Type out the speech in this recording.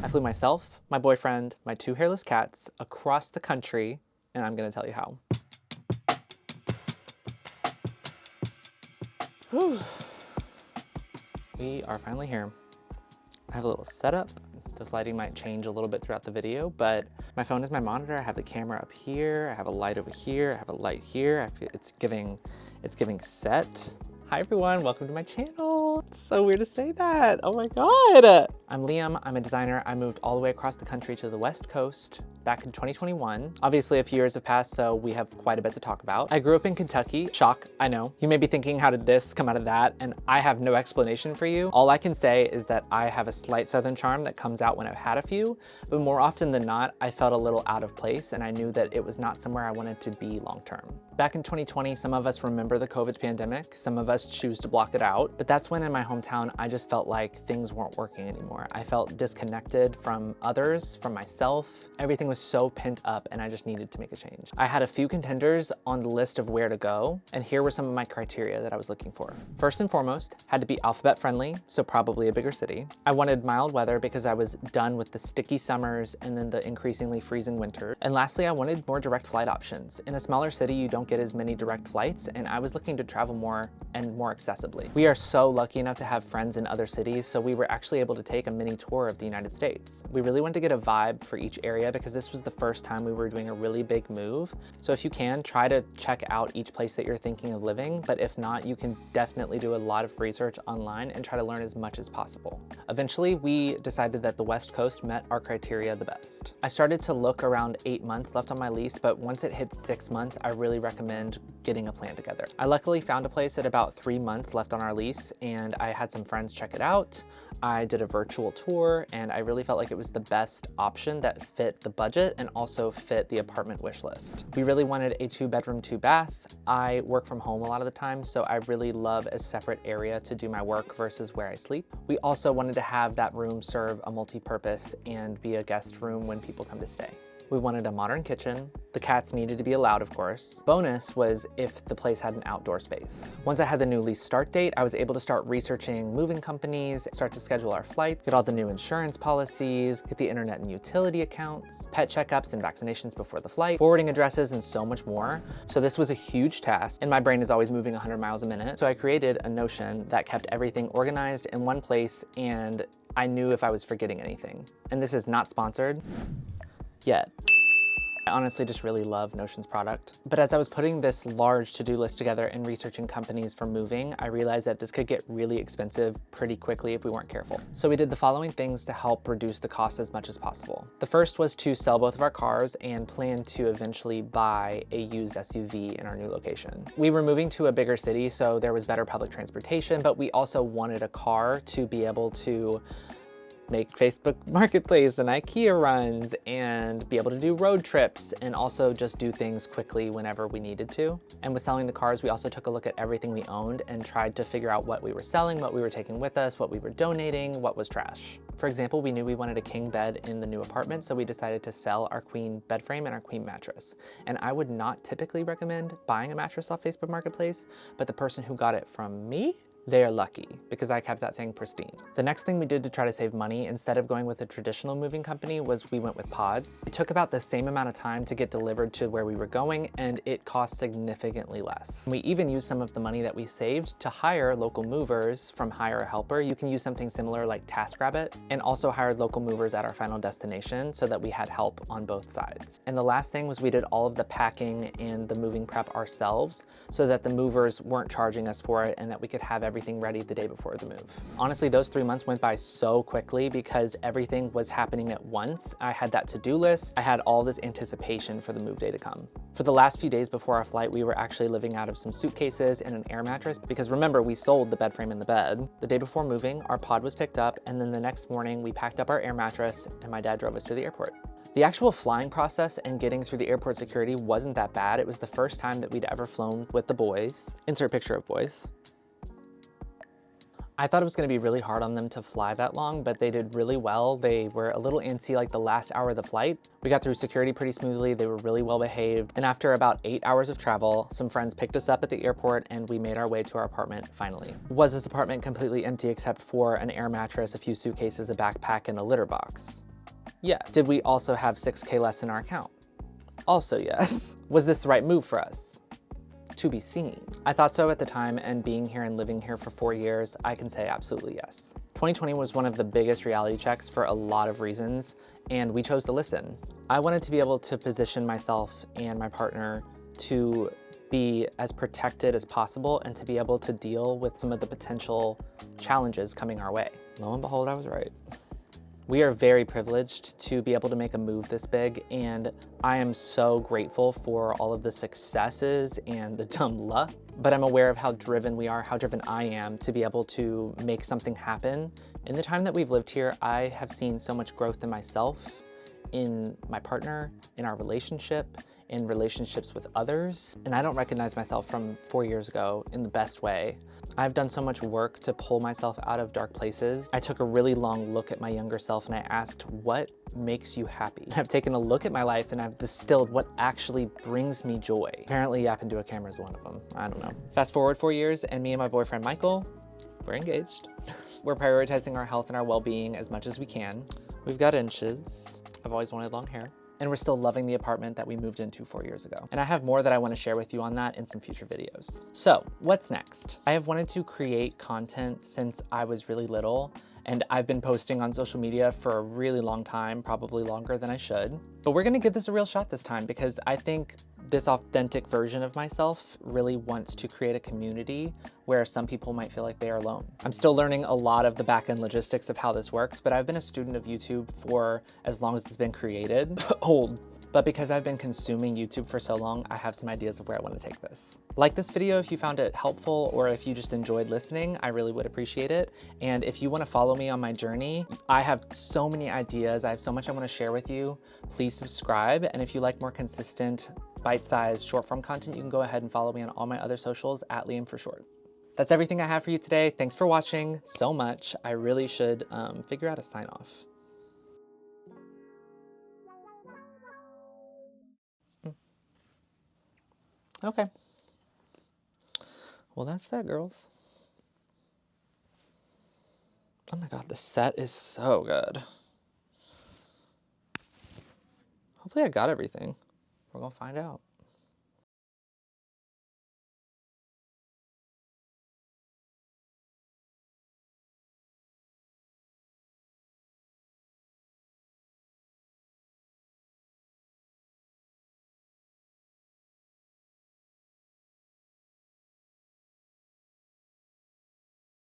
I flew myself, my boyfriend, my 2 hairless cats across the country, and I'm gonna tell you how. Whew. We are finally here. I have a little setup. This lighting might change a little bit throughout the video, but my phone is my monitor. I have the camera up here. I have a light over here. I have a light here. I feel it's giving set. Hi everyone, welcome to my channel. It's so weird to say that. Oh my God. I'm Liam, I'm a designer. I moved all the way across the country to the West Coast back in 2021. Obviously a few years have passed, so we have quite a bit to talk about. I grew up in Kentucky. Shock, I know. You may be thinking, how did this come out of that? And I have no explanation for you. All I can say is that I have a slight Southern charm that comes out when I've had a few, but more often than not, I felt a little out of place and I knew that it was not somewhere I wanted to be long-term. Back in 2020, some of us remember the COVID pandemic. Some of us choose to block it out, but that's when in my hometown, I just felt like things weren't working anymore. I felt disconnected from others, from myself. Everything was so pent up and I just needed to make a change. I had a few contenders on the list of where to go, and here were some of my criteria that I was looking for. First and foremost, had to be alphabet friendly, so probably a bigger city. I wanted mild weather because I was done with the sticky summers and then the increasingly freezing winter. And lastly, I wanted more direct flight options. In a smaller city, you don't get as many direct flights, and I was looking to travel more and more accessibly. We are so lucky enough to have friends in other cities, so we were actually able to take a mini tour of the United States. We really wanted to get a vibe for each area because this was the first time we were doing a really big move. So if you can, try to check out each place that you're thinking of living, but if not, you can definitely do a lot of research online and try to learn as much as possible. Eventually, we decided that the West Coast met our criteria the best. I started to look around 8 months left on my lease, but once it hits 6 months, I really recommend getting a plan together. I luckily found a place at about 3 months left on our lease, and I had some friends check it out. I did a virtual tour, and I really felt like it was the best option that fit the budget and also fit the apartment wish list. We really wanted a 2-bedroom, 2-bath. I work from home a lot of the time, so I really love a separate area to do my work versus where I sleep. We also wanted to have that room serve a multi-purpose and be a guest room when people come to stay. We wanted a modern kitchen. The cats needed to be allowed, of course. Bonus was if the place had an outdoor space. Once I had the new lease start date, I was able to start researching moving companies, start to schedule our flights, get all the new insurance policies, get the internet and utility accounts, pet checkups and vaccinations before the flight, forwarding addresses, and so much more. So this was a huge task, and my brain is always moving 100 miles a minute. So I created a Notion that kept everything organized in one place, and I knew if I was forgetting anything. And this is not sponsored yet. I honestly just really love Notion's product. But as I was putting this large to-do list together and researching companies for moving, I realized that this could get really expensive pretty quickly if we weren't careful. So we did the following things to help reduce the cost as much as possible. The first was to sell both of our cars and plan to eventually buy a used SUV in our new location. We were moving to a bigger city, so there was better public transportation, but we also wanted a car to be able to make Facebook Marketplace and IKEA runs and be able to do road trips and also just do things quickly whenever we needed to. And with selling the cars, we also took a look at everything we owned and tried to figure out what we were selling, what we were taking with us, what we were donating, what was trash. For example, we knew we wanted a king bed in the new apartment, so we decided to sell our queen bed frame and our queen mattress. And I would not typically recommend buying a mattress off Facebook Marketplace, but the person who got it from me, they are lucky because I kept that thing pristine. The next thing we did to try to save money, instead of going with a traditional moving company, was we went with pods. It took about the same amount of time to get delivered to where we were going, and it cost significantly less. We even used some of the money that we saved to hire local movers from Hire a Helper. You can use something similar like TaskRabbit, and also hired local movers at our final destination so that we had help on both sides. And the last thing was we did all of the packing and the moving prep ourselves so that the movers weren't charging us for it and that we could have everything ready the day before the move. Honestly, those 3 months went by so quickly because everything was happening at once. I had that to-do list. I had all this anticipation for the move day to come. For the last few days before our flight, we were actually living out of some suitcases and an air mattress because remember, we sold the bed frame and the bed. The day before moving, our pod was picked up, and then the next morning we packed up our air mattress and my dad drove us to the airport. The actual flying process and getting through the airport security wasn't that bad. It was the first time that we'd ever flown with the boys. Insert picture of boys. I thought it was gonna be really hard on them to fly that long, but they did really well. They were a little antsy like the last hour of the flight. We got through security pretty smoothly. They were really well behaved. And after about 8 hours of travel, some friends picked us up at the airport and we made our way to our apartment finally. Was this apartment completely empty except for an air mattress, a few suitcases, a backpack, and a litter box? Yes. Did we also have 6K less in our account? Also yes. Was this the right move for us? To be seen. I thought so at the time, and being here and living here for 4 years, I can say absolutely yes. 2020 was one of the biggest reality checks for a lot of reasons, and we chose to listen. I wanted to be able to position myself and my partner to be as protected as possible and to be able to deal with some of the potential challenges coming our way. Lo and behold, I was right. We are very privileged to be able to make a move this big, and I am so grateful for all of the successes and the dumb luck, but I'm aware of how driven we are, how driven I am to be able to make something happen. In the time that we've lived here, I have seen so much growth in myself, in my partner, in our relationship, in relationships with others, and I don't recognize myself from 4 years ago in the best way. I've done so much work to pull myself out of dark places. I took a really long look at my younger self and I asked, what makes you happy? I've taken a look at my life and I've distilled what actually brings me joy. Apparently yapping to a camera is one of them. I don't know. Fast forward 4 years and me and my boyfriend Michael, we're engaged. We're prioritizing our health and our well-being as much as we can. We've got inches. I've always wanted long hair. And we're still loving the apartment that we moved into 4 years ago. And I have more that I want to share with you on that in some future videos. So what's next? I have wanted to create content since I was really little, and I've been posting on social media for a really long time, probably longer than I should. But we're gonna give this a real shot this time because I think this authentic version of myself really wants to create a community where some people might feel like they are alone. I'm still learning a lot of the back-end logistics of how this works, but I've been a student of YouTube for as long as it's been created. Old. But because I've been consuming YouTube for so long, I have some ideas of where I want to take this. Like this video if you found it helpful, or if you just enjoyed listening, I really would appreciate it. And if you want to follow me on my journey, I have so many ideas. I have so much I want to share with you. Please subscribe. And if you like more consistent, bite-sized, short-form content, you can go ahead and follow me on all my other socials at Liam for short. That's everything I have for you today. Thanks for watching so much. I really should figure out a sign off. Okay. Well, that's that, girls. Oh my God, the set is so good. Hopefully I got everything. We're gonna find out.